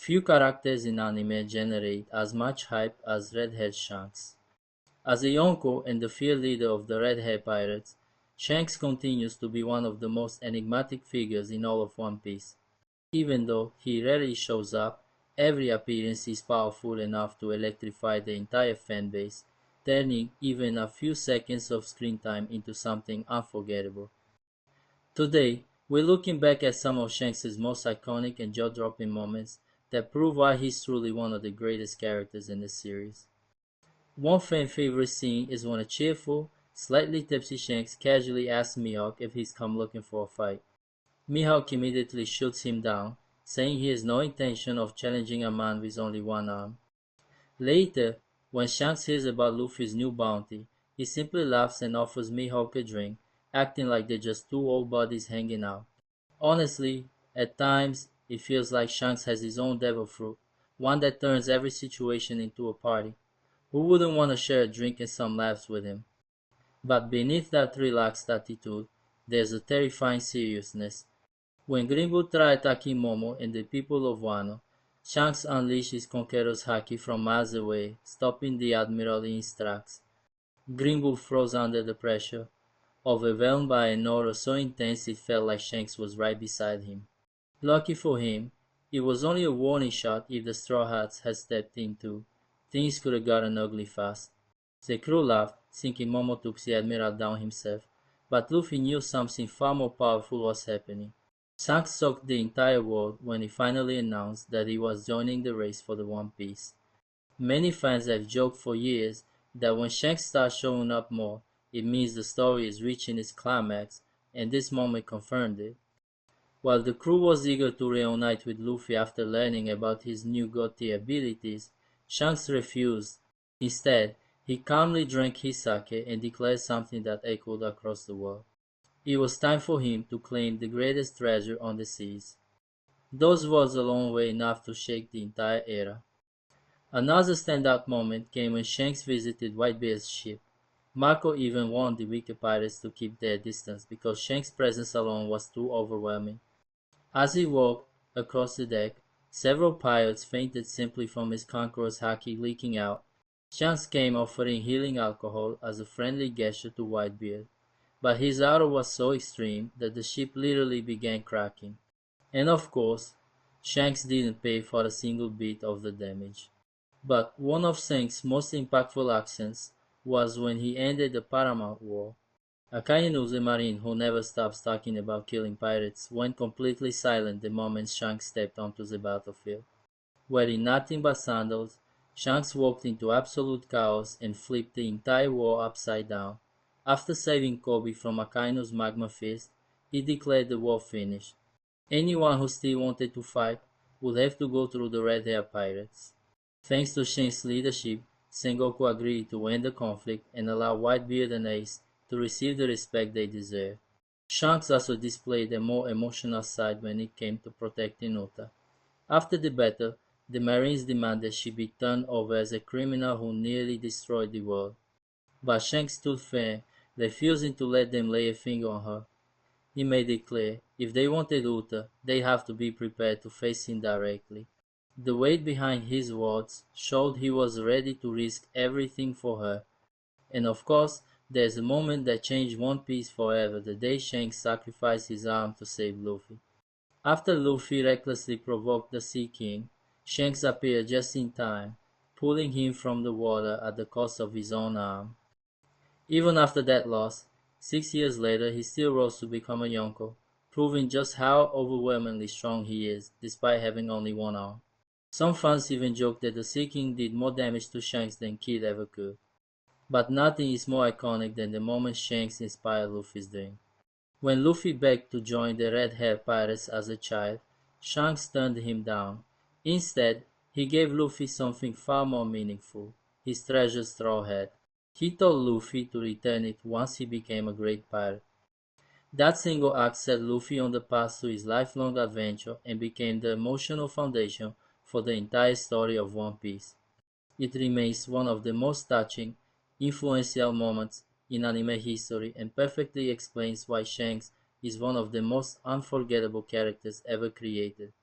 Few characters in anime generate as much hype as Redhead Shanks. As a yonko and the field leader of the Red Hair Pirates, Shanks continues to be one of the most enigmatic figures in all of One Piece. Even though he rarely shows up, every appearance is powerful enough to electrify the entire fanbase, turning even a few seconds of screen time into something unforgettable. Today, we're looking back at some of Shanks' most iconic and jaw-dropping moments that prove why he's truly one of the greatest characters in the series. One fan favorite scene is when a cheerful, slightly tipsy Shanks casually asks Mihawk if he's come looking for a fight. Mihawk immediately shoots him down, saying he has no intention of challenging a man with only one arm. Later, when Shanks hears about Luffy's new bounty, he simply laughs and offers Mihawk a drink, acting like they're just two old buddies hanging out. Honestly, at times, it feels like Shanks has his own devil fruit, one that turns every situation into a party. Who wouldn't want to share a drink and some laughs with him? But beneath that relaxed attitude, there's a terrifying seriousness. When Greenwood tries attacking Momo and the people of Wano, Shanks unleashes Conqueror's haki from miles away, stopping the Admiral in his tracks. Greenwood froze under the pressure, overwhelmed by an aura so intense it felt like Shanks was right beside him. Lucky for him, it was only a warning shot. If the Straw Hats had stepped in too, things could have gotten ugly fast. The crew laughed, thinking Momo took the Admiral down himself, but Luffy knew something far more powerful was happening. Shanks shocked the entire world when he finally announced that he was joining the race for the One Piece. Many fans have joked for years that when Shanks starts showing up more, it means the story is reaching its climax, and this moment confirmed it. While the crew was eager to reunite with Luffy after learning about his new god-tier abilities, Shanks refused. Instead, he calmly drank his sake and declared something that echoed across the world. It was time for him to claim the greatest treasure on the seas. Those words alone were enough to shake the entire era. Another standout moment came when Shanks visited Whitebeard's ship. Marco even warned the weaker pirates to keep their distance because Shanks' presence alone was too overwhelming. As he walked across the deck, several pirates fainted simply from his conqueror's haki leaking out. Shanks came offering healing alcohol as a friendly gesture to Whitebeard, but his aura was so extreme that the ship literally began cracking. And of course, Shanks didn't pay for a single bit of the damage. But one of Shanks' most impactful actions was when he ended the Paramount War. Akainu, the marine who never stops talking about killing pirates, went completely silent the moment Shanks stepped onto the battlefield. Wearing nothing but sandals, Shanks walked into absolute chaos and flipped the entire war upside down. After saving Kobe from Akainu's magma fist, he declared the war finished. Anyone who still wanted to fight would have to go through the Red Hair Pirates. Thanks to Shanks' leadership, Sengoku agreed to end the conflict and allow Whitebeard and Ace to receive the respect they deserve. Shanks also displayed a more emotional side when it came to protecting Uta. After the battle, the Marines demanded she be turned over as a criminal who nearly destroyed the world. But Shanks stood firm, refusing to let them lay a finger on her. He made it clear, if they wanted Uta, they have to be prepared to face him directly. The weight behind his words showed he was ready to risk everything for her. And of course, there's a moment that changed One Piece forever, the day Shanks sacrificed his arm to save Luffy. After Luffy recklessly provoked the Sea King, Shanks appeared just in time, pulling him from the water at the cost of his own arm. Even after that loss, 6 years later he still rose to become a Yonko, proving just how overwhelmingly strong he is, despite having only one arm. Some fans even joke that the Sea King did more damage to Shanks than Kid ever could. But nothing is more iconic than the moment Shanks inspired Luffy's dream. When Luffy begged to join the Red Hair Pirates as a child, Shanks turned him down. Instead, he gave Luffy something far more meaningful, his treasured straw hat. He told Luffy to return it once he became a great pirate. That single act set Luffy on the path to his lifelong adventure and became the emotional foundation for the entire story of One Piece. It remains one of the most touching, influential moments in anime history and perfectly explains why Shanks is one of the most unforgettable characters ever created.